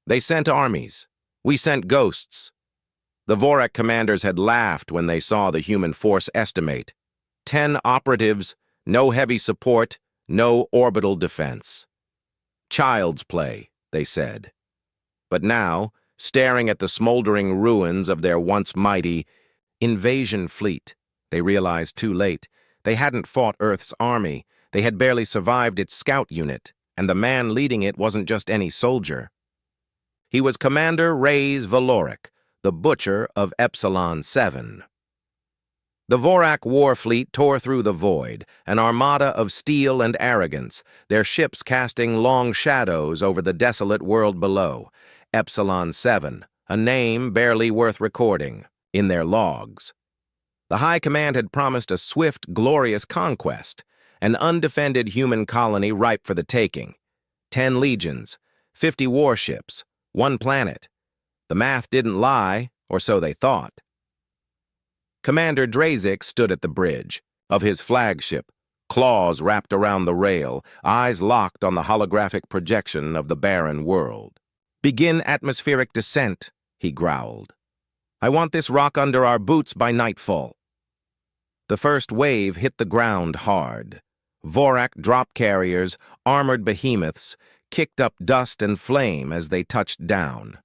They sent armies. We sent ghosts. The Vorak commanders had laughed when they saw the human force estimate. 10 operatives, no heavy support, no orbital defense. Child's play, they said. But now, staring at the smoldering ruins of their once mighty invasion fleet, they realized too late they hadn't fought Earth's army. They had barely survived its scout unit, and the man leading it wasn't just any soldier. He was Commander Reyes Valoric, the Butcher of Epsilon 7. The Vorak war fleet tore through the void, an armada of steel and arrogance, their ships casting long shadows over the desolate world below. Epsilon 7, a name barely worth recording, in their logs. The High Command had promised a swift, glorious conquest, an undefended human colony ripe for the taking. 10 legions, 50 warships, 1 planet. The math didn't lie, or so they thought. Commander Drazik stood at the bridge of his flagship, claws wrapped around the rail, eyes locked on the holographic projection of the barren world. "Begin atmospheric descent," he growled. "I want this rock under our boots by nightfall." The first wave hit the ground hard. Vorak drop carriers, armored behemoths, kicked up dust and flame as they touched down.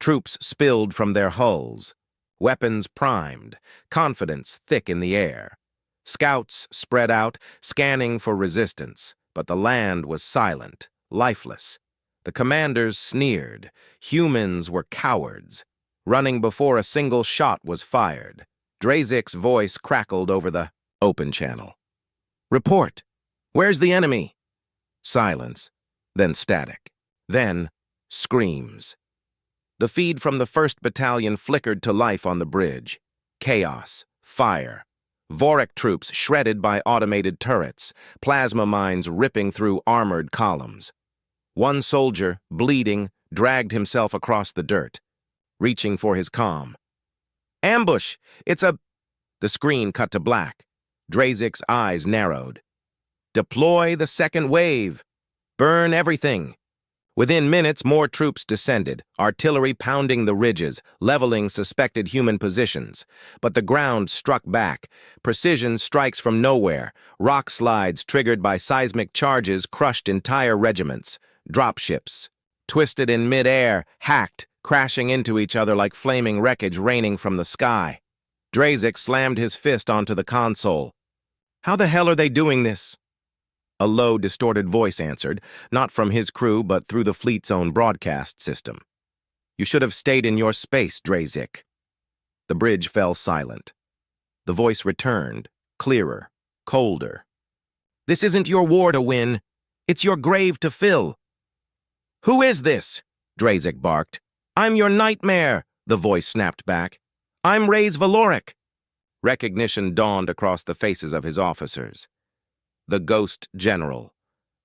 Troops spilled from their hulls, weapons primed, confidence thick in the air. Scouts spread out, scanning for resistance, but the land was silent, lifeless. The commanders sneered. Humans were cowards, running before a single shot was fired. Drazik's voice crackled over the open channel. "Report! Where's the enemy?" Silence, then static, then screams. The feed from the 1st Battalion flickered to life on the bridge. Chaos, fire. Vorak troops shredded by automated turrets, plasma mines ripping through armored columns. One soldier, bleeding, dragged himself across the dirt, reaching for his comm. "Ambush! It's a—" The screen cut to black. Drazik's eyes narrowed. "Deploy the second wave. Burn everything." Within minutes, more troops descended, artillery pounding the ridges, leveling suspected human positions. But the ground struck back. Precision strikes from nowhere. Rock slides triggered by seismic charges crushed entire regiments. Dropships, twisted in mid-air, hacked, crashing into each other like flaming wreckage raining from the sky. Drazik slammed his fist onto the console. "How the hell are they doing this?" A low, distorted voice answered, not from his crew but through the fleet's own broadcast system. "You should have stayed in your space, Drazik." The bridge fell silent. The voice returned, clearer, colder. "This isn't your war to win. It's your grave to fill." "Who is this?" Drazik barked. "I'm your nightmare," the voice snapped back. "I'm Reyes Valoric." Recognition dawned across the faces of his officers. The Ghost General.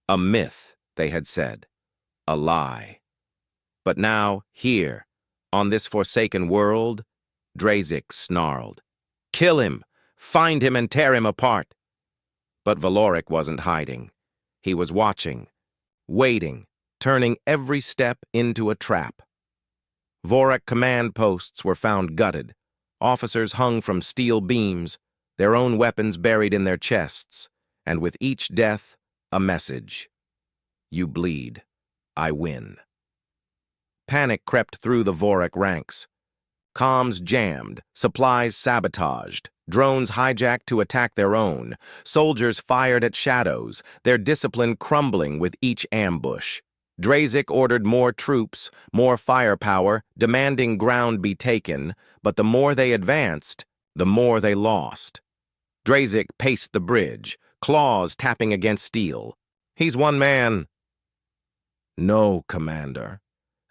A myth, they had said. A lie. But now, here, on this forsaken world, Drazik snarled. "Kill him! Find him and tear him apart!" But Valoric wasn't hiding. He was watching, waiting, turning every step into a trap. Vorak command posts were found gutted. Officers hung from steel beams, their own weapons buried in their chests, and with each death, a message. "You bleed. I win." Panic crept through the Vorak ranks. Comms jammed, supplies sabotaged, drones hijacked to attack their own, soldiers fired at shadows, their discipline crumbling with each ambush. Drazik ordered more troops, more firepower, demanding ground be taken, but the more they advanced, the more they lost. Drazik paced the bridge, claws tapping against steel. "He's one man." "No, Commander,"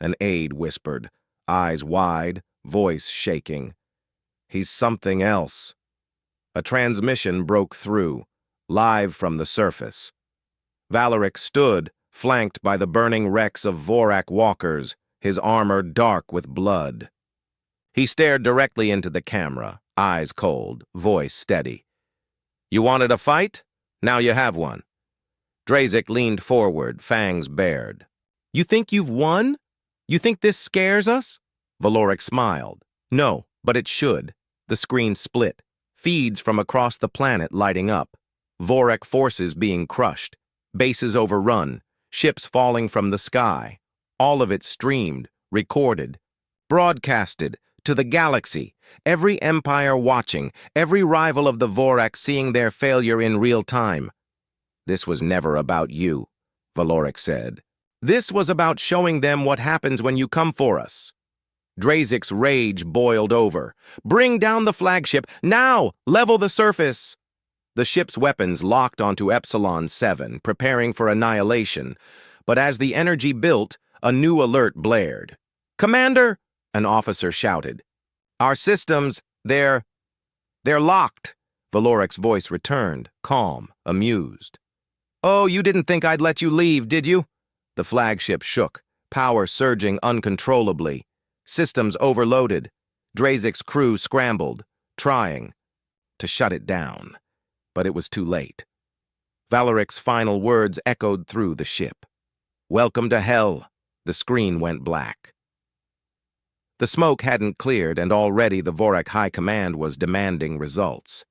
an aide whispered, eyes wide, voice shaking. "He's something else." A transmission broke through, live from the surface. Valoric stood, flanked by the burning wrecks of Vorak walkers, his armor dark with blood. He stared directly into the camera, eyes cold, voice steady. "You wanted a fight? Now you have one." Drazik leaned forward, fangs bared. "You think you've won?" You think this scares us? Valoric smiled. No, but it should. The screen split. Feeds from across the planet lighting up. Vorak forces being crushed. Bases overrun. Ships falling from the sky. All of it streamed, recorded, broadcasted to the galaxy. Every empire watching, every rival of the Vorak seeing their failure in real time. This was never about you, Valoric said. This was about showing them what happens when you come for us. Drazic's rage boiled over. Bring down the flagship, now! Level the surface! The ship's weapons locked onto Epsilon 7, preparing for annihilation. But as the energy built, a new alert blared. Commander! An officer shouted. Our systems, they're locked. Valoric's voice returned, calm, amused. Oh, you didn't think I'd let you leave, did you? The flagship shook, power surging uncontrollably. Systems overloaded. Drazic's crew scrambled, trying to shut it down. But it was too late. Valeric's final words echoed through the ship. Welcome to hell. The screen went black. The smoke hadn't cleared, and already the Vorak High Command was demanding results.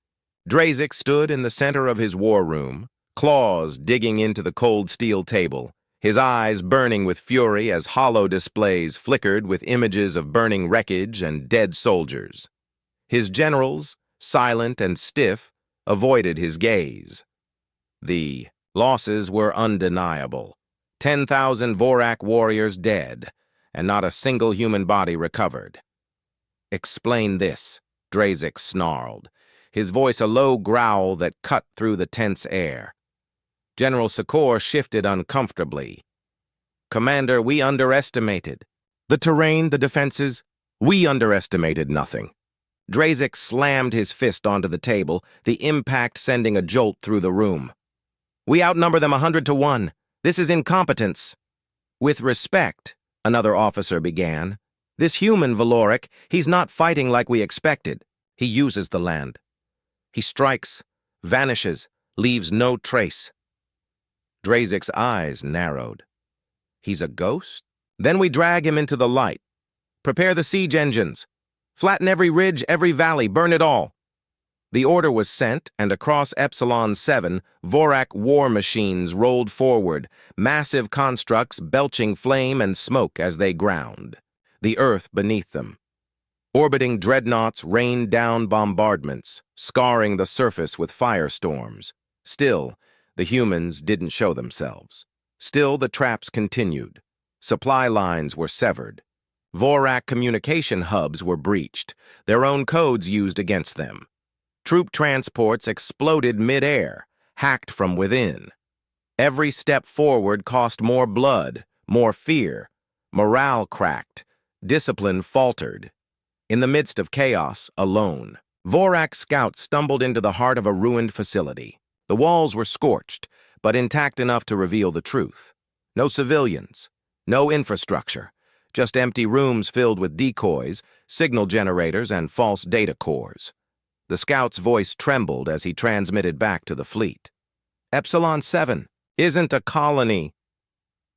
Drazic stood in the center of his war room, claws digging into the cold steel table, his eyes burning with fury as hollow displays flickered with images of burning wreckage and dead soldiers. His generals, silent and stiff, avoided his gaze. The losses were undeniable. 10,000 Vorak warriors dead, and not a single human body recovered. Explain this, Drazic snarled, his voice a low growl that cut through the tense air. General Sikor shifted uncomfortably. Commander, we underestimated. The terrain, the defenses, we underestimated nothing. Drazic slammed his fist onto the table, the impact sending a jolt through the room. We outnumber them 100 to 1. This is incompetence. With respect, another officer began. This human, Valoric, he's not fighting like we expected. He uses the land. He strikes, vanishes, leaves no trace. Drazic's eyes narrowed. He's a ghost? Then we drag him into the light. Prepare the siege engines. Flatten every ridge, every valley, burn it all. The order was sent, and across Epsilon 7, Vorak war machines rolled forward, massive constructs belching flame and smoke as they ground, the earth beneath them. Orbiting dreadnoughts rained down bombardments, scarring the surface with firestorms. Still, the humans didn't show themselves. Still, the traps continued. Supply lines were severed. Vorak communication hubs were breached, their own codes used against them. Troop transports exploded mid-air, hacked from within. Every step forward cost more blood, more fear. Morale cracked. Discipline faltered. In the midst of chaos, alone, Vorak scouts stumbled into the heart of a ruined facility. The walls were scorched, but intact enough to reveal the truth. No civilians, no infrastructure, just empty rooms filled with decoys, signal generators, and false data cores. The scout's voice trembled as he transmitted back to the fleet. Epsilon 7 isn't a colony.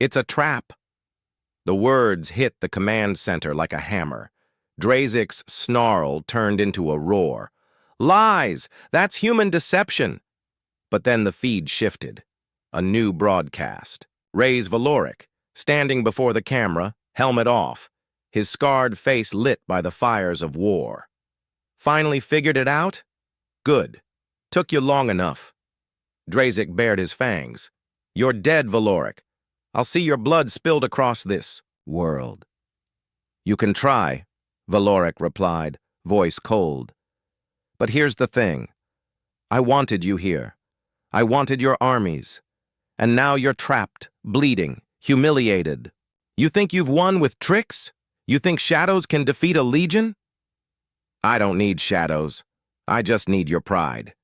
It's a trap. The words hit the command center like a hammer. Drazic's snarl turned into a roar. Lies! That's human deception! But then the feed shifted. A new broadcast. Ray's Valoric, standing before the camera, helmet off, his scarred face lit by the fires of war. Finally figured it out? Good. Took you long enough. Drazic bared his fangs. You're dead, Valoric. I'll see your blood spilled across this world. You can try, Valoric replied, voice cold. But here's the thing. I wanted you here. I wanted your armies. And now you're trapped, bleeding, humiliated. You think you've won with tricks? You think shadows can defeat a legion? I don't need shadows. I just need your pride.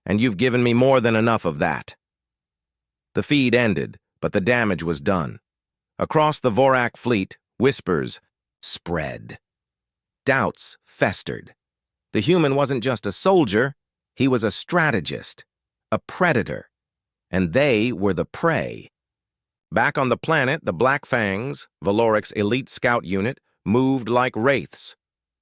And you've given me more than enough of that. The feed ended, but the damage was done. Across the Vorak fleet, whispers spread. Doubts festered. The human wasn't just a soldier, he was a strategist, a predator, and they were the prey. Back on the planet, the Black Fangs, Valoric's elite scout unit, moved like wraiths.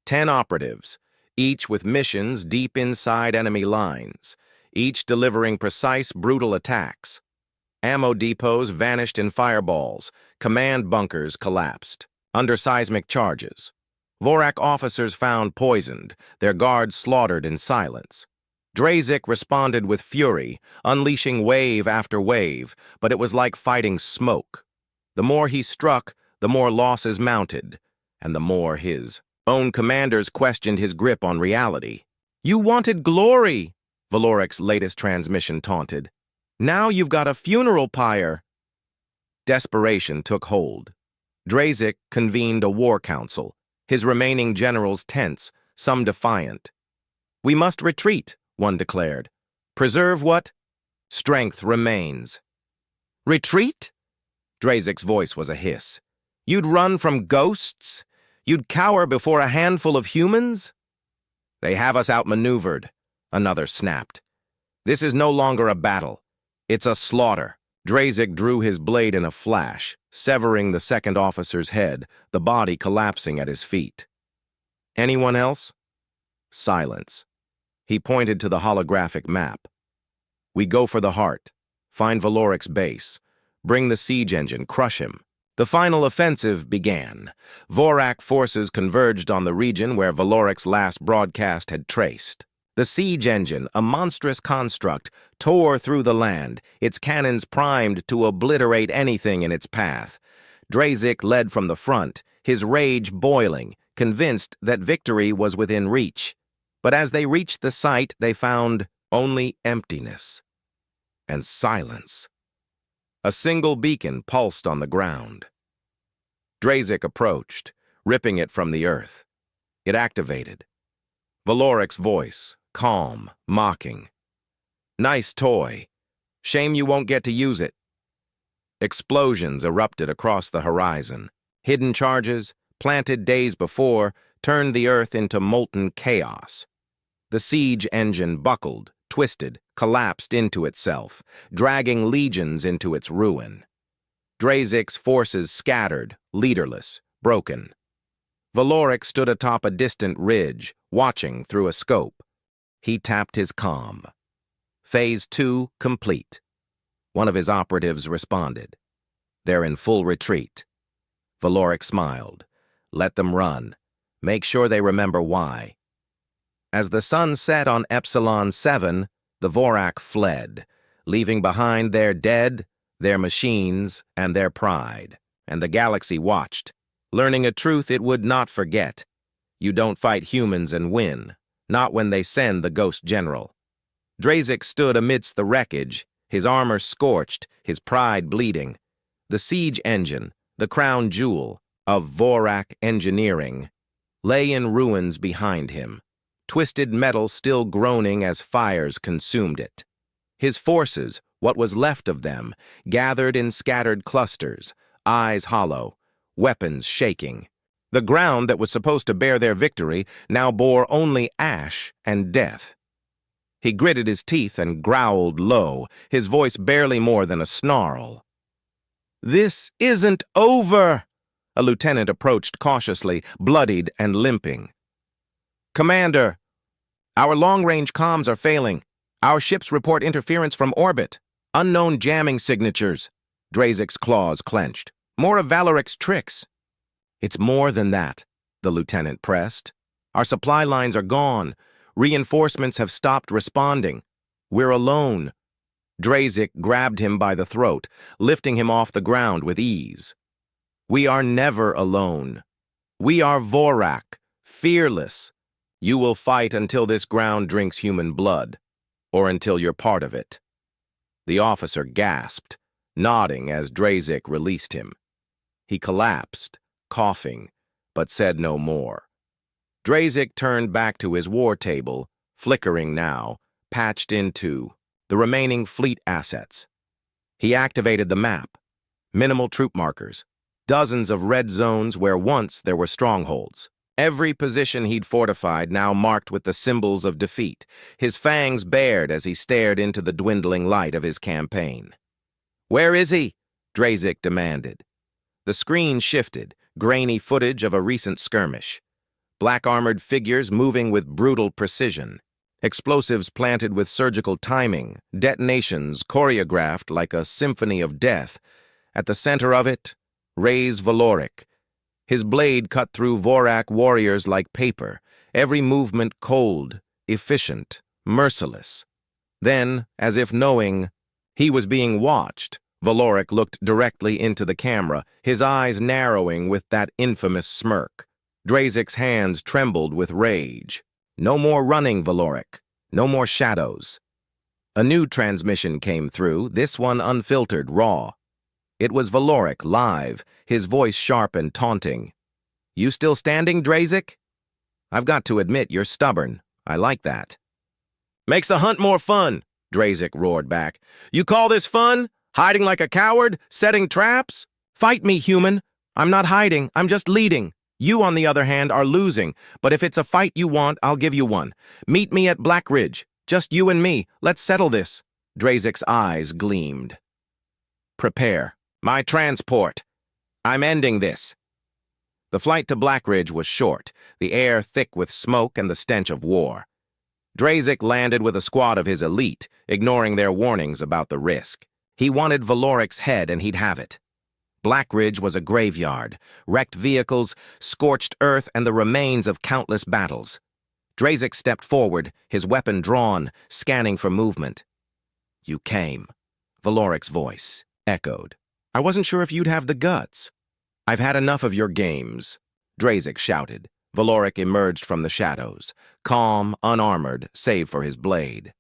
10 operatives, each with missions deep inside enemy lines, each delivering precise, brutal attacks. Ammo depots vanished in fireballs, command bunkers collapsed, under seismic charges. Vorak officers found poisoned, their guards slaughtered in silence. Drazik responded with fury, unleashing wave after wave, but it was like fighting smoke. The more he struck, the more losses mounted, and the more his own commanders questioned his grip on reality. "You wanted glory," Valoric's latest transmission taunted. "Now you've got a funeral pyre." Desperation took hold. Drazik convened a war council, his remaining generals tense, some defiant. "We must retreat," one declared. "Preserve what strength remains." "Retreat?" Drazik's voice was a hiss. "You'd run from ghosts? You'd cower before a handful of humans?" "They have us outmaneuvered," another snapped. "This is no longer a battle. It's a slaughter." Drazik drew his blade in a flash, severing the second officer's head, the body collapsing at his feet. "Anyone else?" Silence. He pointed to the holographic map. "We go for the heart. Find Valoric's base. Bring the siege engine. Crush him." The final offensive began. Vorak forces converged on the region where Valoric's last broadcast had traced. The siege engine, a monstrous construct, tore through the land, its cannons primed to obliterate anything in its path. Drazik led from the front, his rage boiling, convinced that victory was within reach. But as they reached the site, they found only emptiness and silence. A single beacon pulsed on the ground. Drazik approached, ripping it from the earth. It activated. Valoric's voice, calm, mocking. "Nice toy. Shame you won't get to use it." Explosions erupted across the horizon. Hidden charges, planted days before, turned the earth into molten chaos. The siege engine buckled, twisted, collapsed into itself, dragging legions into its ruin. Drazik's forces scattered, leaderless, broken. Valoric stood atop a distant ridge, watching through a scope. He tapped his comm. Phase 2 complete. One of his operatives responded. "They're in full retreat." Valoric smiled. "Let them run. Make sure they remember why." As the sun set on Epsilon 7, the Vorak fled, leaving behind their dead, their machines, and their pride. And the galaxy watched, learning a truth it would not forget. You don't fight humans and win, not when they send the Ghost General. Drazik stood amidst the wreckage, his armor scorched, his pride bleeding. The siege engine, the crown jewel of Vorak engineering, lay in ruins behind him, twisted metal still groaning as fires consumed it. His forces, what was left of them, gathered in scattered clusters, eyes hollow, weapons shaking. The ground that was supposed to bear their victory now bore only ash and death. He gritted his teeth and growled low, his voice barely more than a snarl. "This isn't over!" A lieutenant approached cautiously, bloodied and limping. "Commander, our long-range comms are failing. Our ships report interference from orbit. Unknown jamming signatures." Drazik's claws clenched. "More of Valoric's tricks." "It's more than that," the lieutenant pressed. "Our supply lines are gone. Reinforcements have stopped responding. We're alone." Drazik grabbed him by the throat, lifting him off the ground with ease. "We are never alone. We are Vorak, fearless. You will fight until this ground drinks human blood, or until you're part of it." The officer gasped, nodding as Drazik released him. He collapsed, coughing, but said no more. Drazik turned back to his war table, flickering now, patched into the remaining fleet assets. He activated the map. Minimal troop markers. Dozens of red zones where once there were strongholds. Every position he'd fortified now marked with the symbols of defeat, his fangs bared as he stared into the dwindling light of his campaign. "Where is he?" Drazik demanded. The screen shifted, grainy footage of a recent skirmish. Black-armored figures moving with brutal precision. Explosives planted with surgical timing, detonations choreographed like a symphony of death. At the center of it, Ray's Valoric. His blade cut through Vorak warriors like paper, every movement cold, efficient, merciless. Then, as if knowing he was being watched, Valoric looked directly into the camera, his eyes narrowing with that infamous smirk. Drazik's hands trembled with rage. No more running, Valoric. No more shadows. A new transmission came through, this one unfiltered, raw. It was Valoric, live, his voice sharp and taunting. "You still standing, Drazik? I've got to admit, you're stubborn. I like that." "Makes the hunt more fun," Drazik roared back. "You call this fun? Hiding like a coward? Setting traps? Fight me, human. I'm not hiding, I'm just leading. You, on the other hand, are losing, but if it's a fight you want, I'll give you one. Meet me at Black Ridge. Just you and me. Let's settle this." Drazik's eyes gleamed. "Prepare. My transport. I'm ending this." The flight to Black Ridge was short, the air thick with smoke and the stench of war. Drazik landed with a squad of his elite, ignoring their warnings about the risk. He wanted Valoric's head and he'd have it. Black Ridge was a graveyard, wrecked vehicles, scorched earth, and the remains of countless battles. Drazik stepped forward, his weapon drawn, scanning for movement. "You came," Valoric's voice echoed. "I wasn't sure if you'd have the guts." "I've had enough of your games," Drazik shouted. Valoric emerged from the shadows, calm, unarmored, save for his blade.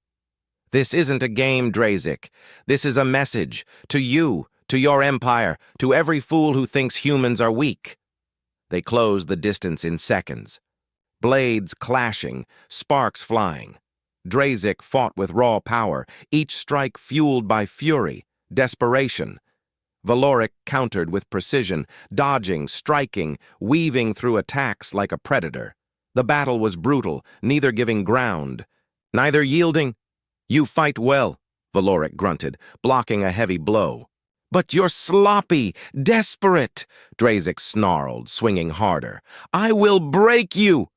"This isn't a game, Drazik. This is a message. To you, to your empire, to every fool who thinks humans are weak." They closed the distance in seconds. Blades clashing, sparks flying. Drazik fought with raw power, each strike fueled by fury, desperation. Valoric countered with precision, dodging, striking, weaving through attacks like a predator. The battle was brutal, neither giving ground, neither yielding. "You fight well," Valoric grunted, blocking a heavy blow. "But you're sloppy, desperate," Drazik snarled, swinging harder. "I will break you."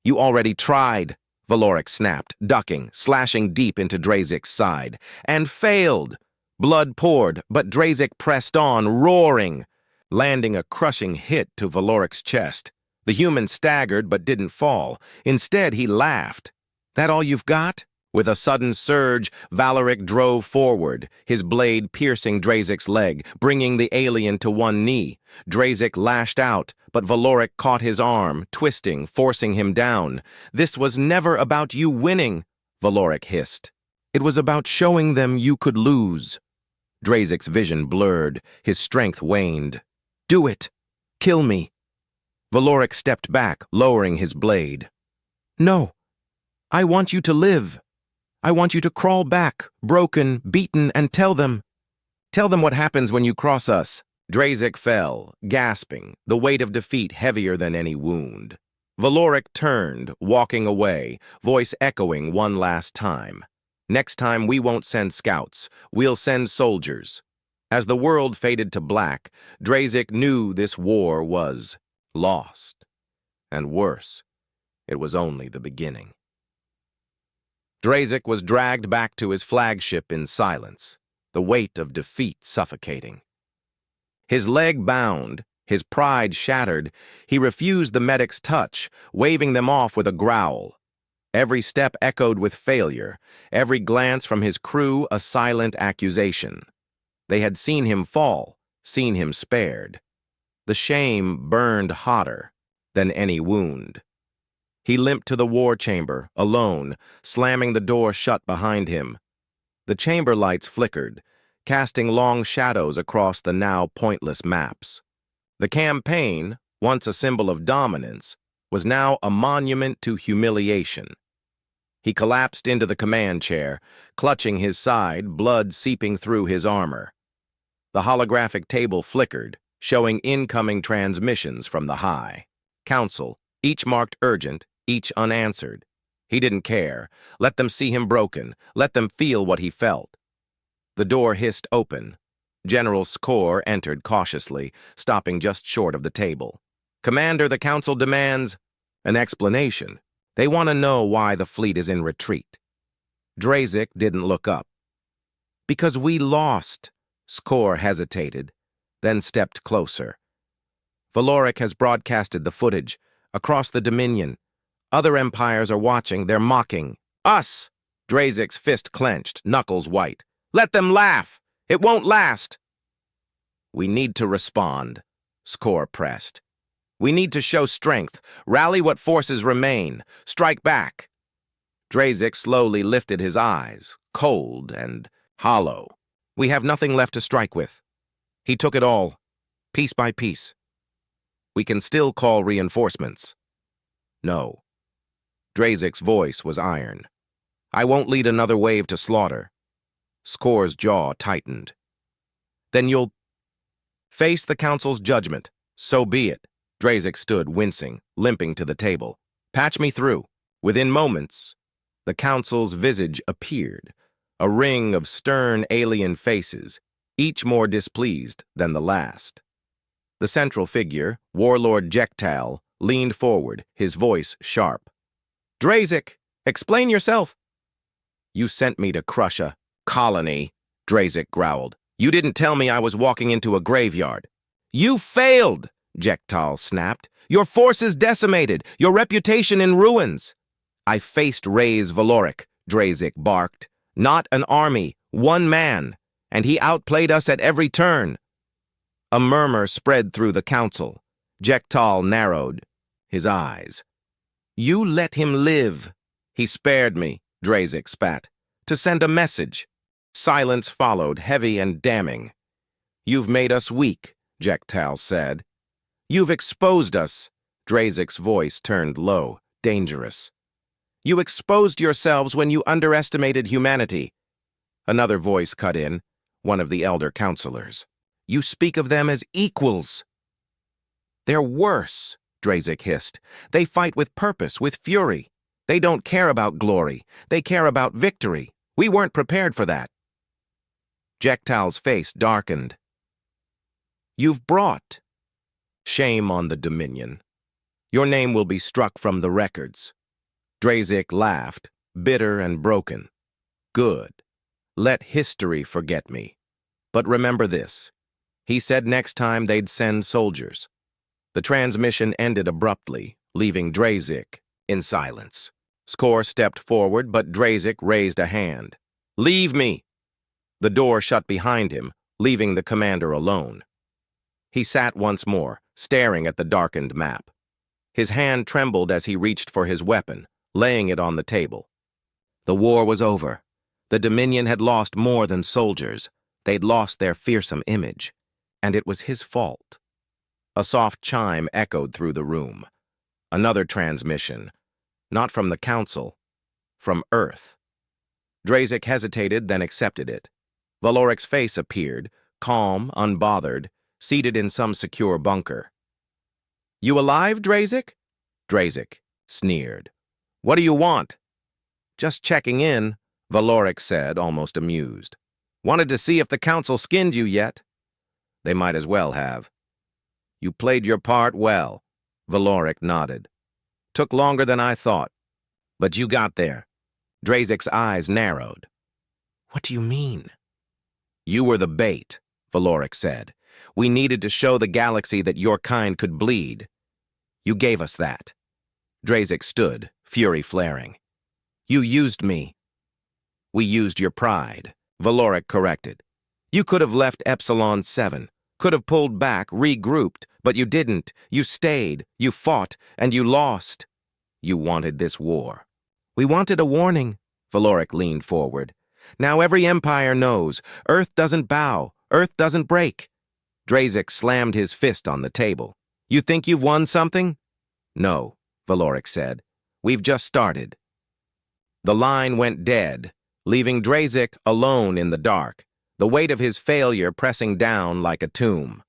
"You already tried," Valoric snapped, ducking, slashing deep into Drazik's side. "And failed." Blood poured, but Drazik pressed on, roaring, landing a crushing hit to Valoric's chest. The human staggered but didn't fall. Instead, he laughed. "That all you've got?" With a sudden surge, Valoric drove forward, his blade piercing Drazik's leg, bringing the alien to one knee. Drazik lashed out, but Valoric caught his arm, twisting, forcing him down. "This was never about you winning," Valoric hissed. "It was about showing them you could lose." Drazik's vision blurred, his strength waned. "Do it! Kill me!" Valoric stepped back, lowering his blade. "No. I want you to live. I want you to crawl back, broken, beaten, and tell them what happens when you cross us." Drazik fell, gasping, the weight of defeat heavier than any wound. Valoric turned, walking away, voice echoing one last time. "Next time we won't send scouts, we'll send soldiers." As the world faded to black, Drazik knew this war was lost. And worse, it was only the beginning. Drazik was dragged back to his flagship in silence, the weight of defeat suffocating. His leg bound, his pride shattered, he refused the medic's touch, waving them off with a growl. Every step echoed with failure, every glance from his crew a silent accusation. They had seen him fall, seen him spared. The shame burned hotter than any wound. He limped to the war chamber, alone, slamming the door shut behind him. The chamber lights flickered, casting long shadows across the now pointless maps. The campaign, once a symbol of dominance, was now a monument to humiliation. He collapsed into the command chair, clutching his side, blood seeping through his armor. The holographic table flickered, showing incoming transmissions from the High Council, each marked urgent, each unanswered. He didn't care. Let them see him broken. Let them feel what he felt. The door hissed open. General Skor entered cautiously, stopping just short of the table. "Commander, the Council demands an explanation. They want to know why the fleet is in retreat." Drazik didn't look up. "Because we lost." Skor hesitated, then stepped closer. "Valoric has broadcasted the footage across the Dominion. Other empires are watching. They're mocking us." Drazik's fist clenched, knuckles white. "Let them laugh! It won't last!" "We need to respond," Skor pressed. "We need to show strength, rally what forces remain, strike back." Drazik slowly lifted his eyes, cold and hollow. "We have nothing left to strike with. He took it all, piece by piece. We can still call reinforcements." "No." Drazik's voice was iron. "I won't lead another wave to slaughter." Skor's jaw tightened. "Then you'll face the Council's judgment. So be it." Drazik stood, wincing, limping to the table. "Patch me through." Within moments, the Council's visage appeared, a ring of stern alien faces, each more displeased than the last. The central figure, Warlord Jektal, leaned forward, his voice sharp. "Drazik, explain yourself." "You sent me to crush a colony," Drazik growled. "You didn't tell me I was walking into a graveyard." "You failed," Jektal snapped. "Your forces decimated, your reputation in ruins." "I faced Ray's Valoric," Drazik barked. "Not an army, one man, and he outplayed us at every turn." A murmur spread through the Council. Jektal narrowed his eyes. "You let him live." "He spared me," Drazik spat, "to send a message." Silence followed, heavy and damning. "You've made us weak," Jektal said. "You've exposed us." Drazik's voice turned low, dangerous. "You exposed yourselves when you underestimated humanity." Another voice cut in, one of the elder counselors. "You speak of them as equals." "They're worse," Drazik hissed. "They fight with purpose, with fury. They don't care about glory. They care about victory. We weren't prepared for that." Jektal's face darkened. "You've brought shame on the Dominion. Your name will be struck from the records." Drazik laughed, bitter and broken. "Good. Let history forget me. But remember this. He said next time they'd send soldiers." The transmission ended abruptly, leaving Drazik in silence. Skor stepped forward, but Drazik raised a hand. "Leave me!" The door shut behind him, leaving the commander alone. He sat once more, staring at the darkened map. His hand trembled as he reached for his weapon, laying it on the table. The war was over. The Dominion had lost more than soldiers. They'd lost their fearsome image. And it was his fault. A soft chime echoed through the room. Another transmission. Not from the Council. From Earth. Drazik hesitated, then accepted it. Valoric's face appeared, calm, unbothered, seated in some secure bunker. "You alive, Drazik?" Drazik sneered. "What do you want?" "Just checking in," Valoric said, almost amused. "Wanted to see if the Council skinned you yet." "They might as well have." "You played your part well," Valoric nodded. "Took longer than I thought. But you got there." Drazik's eyes narrowed. "What do you mean?" "You were the bait," Valoric said. "We needed to show the galaxy that your kind could bleed. You gave us that." Drazik stood, fury flaring. "You used me." "We used your pride," Valoric corrected. "You could have left Epsilon 7, could have pulled back, regrouped, but you didn't. You stayed, you fought, and you lost. You wanted this war." "We wanted a warning," Valoric leaned forward. "Now every empire knows. Earth doesn't bow. Earth doesn't break." Drazik slammed his fist on the table. "You think you've won something?" "No," Valoric said. "We've just started." The line went dead, leaving Drazik alone in the dark, the weight of his failure pressing down like a tomb.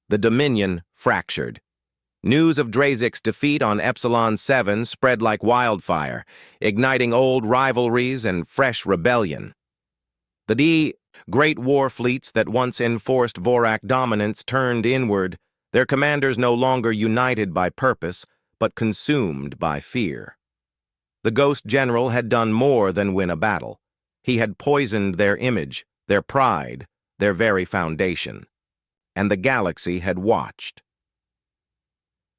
The Dominion fractured. News of Drazik's defeat on Epsilon 7 spread like wildfire, igniting old rivalries and fresh rebellion. The Great war fleets that once enforced Vorak dominance turned inward, their commanders no longer united by purpose, but consumed by fear. The Ghost General had done more than win a battle. He had poisoned their image, their pride, their very foundation. And the galaxy had watched.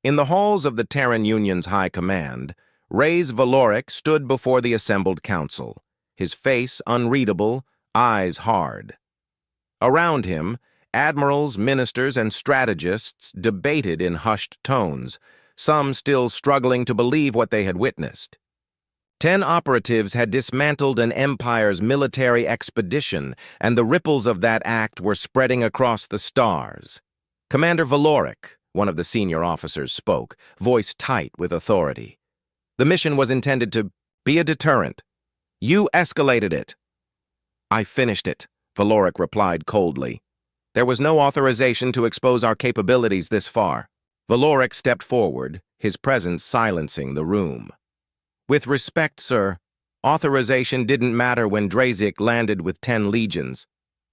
In the halls of the Terran Union's High Command, Reyes Valoric stood before the assembled council, his face unreadable, eyes hard. Around him, admirals, ministers, and strategists debated in hushed tones, some still struggling to believe what they had witnessed. 10 operatives had dismantled an empire's military expedition, and the ripples of that act were spreading across the stars. Commander Valoric, one of the senior officers, spoke, voice tight with authority. The mission was intended to be a deterrent. You escalated it. I finished it, Valoric replied coldly. There was no authorization to expose our capabilities this far. Valoric stepped forward, his presence silencing the room. With respect, sir, authorization didn't matter when Drazik landed with 10 legions.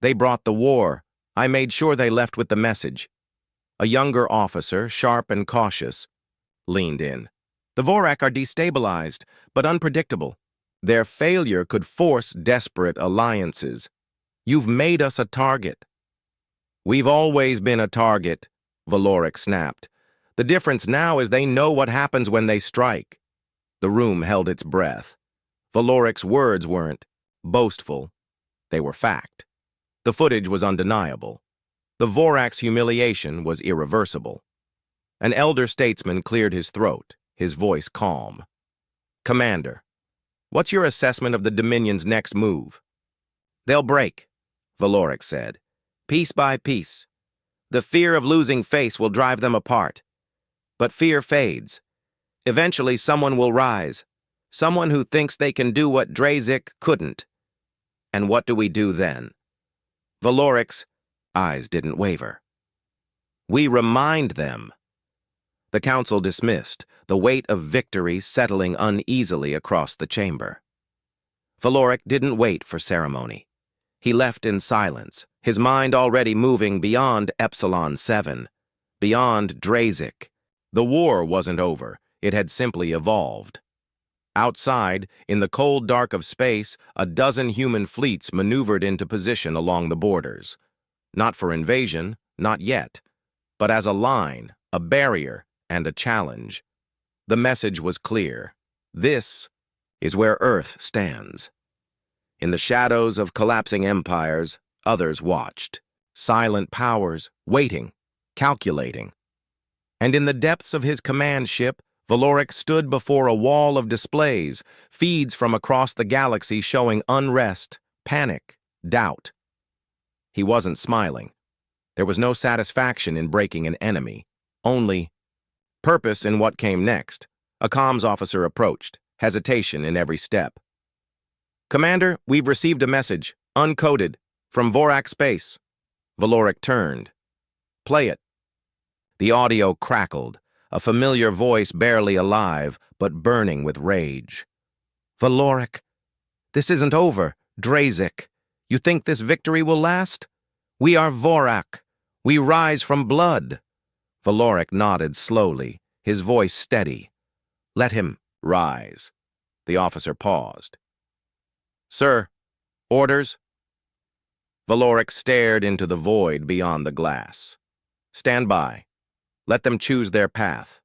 They brought the war. I made sure they left with the message. A younger officer, sharp and cautious, leaned in. The Vorak are destabilized, but unpredictable. Their failure could force desperate alliances. You've made us a target. We've always been a target, Valoric snapped. The difference now is they know what happens when they strike. The room held its breath. Valoric's words weren't boastful. They were fact. The footage was undeniable. The Vorak's humiliation was irreversible. An elder statesman cleared his throat, his voice calm. Commander, what's your assessment of the Dominion's next move? They'll break, Valoric said, piece by piece. The fear of losing face will drive them apart. But fear fades. Eventually, someone will rise, someone who thinks they can do what Drazik couldn't. And what do we do then? Valoric's eyes didn't waver. We remind them. The council dismissed, the weight of victory settling uneasily across the chamber. Valoric didn't wait for ceremony. He left in silence, his mind already moving beyond Epsilon 7, beyond Drazik. The war wasn't over. It had simply evolved. Outside, in the cold dark of space, a dozen human fleets maneuvered into position along the borders. Not for invasion, not yet, but as a line, a barrier, and a challenge. The message was clear. This is where Earth stands. In the shadows of collapsing empires, others watched. Silent powers, waiting, calculating. And in the depths of his command ship, Valoric stood before a wall of displays, feeds from across the galaxy showing unrest, panic, doubt. He wasn't smiling. There was no satisfaction in breaking an enemy, only purpose in what came next. A comms officer approached, hesitation in every step. Commander, we've received a message, uncoded, from Vorak Space. Valoric turned. Play it. The audio crackled. A familiar voice barely alive, but burning with rage. Valoric, this isn't over, Drazik. You think this victory will last? We are Vorak. We rise from blood. Valoric nodded slowly, his voice steady. Let him rise. The officer paused. Sir, orders? Valoric stared into the void beyond the glass. Stand by. Let them choose their path.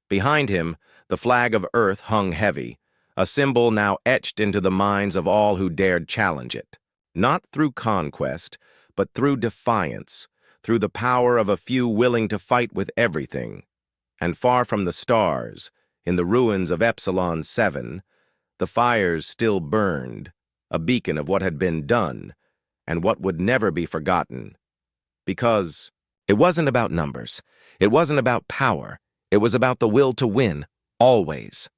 Behind him, the flag of Earth hung heavy, a symbol now etched into the minds of all who dared challenge it. Not through conquest, but through defiance, through the power of a few willing to fight with everything. And far from the stars, in the ruins of Epsilon 7, the fires still burned, a beacon of what had been done, and what would never be forgotten. Because it wasn't about numbers. It wasn't about power. It was about the will to win, always.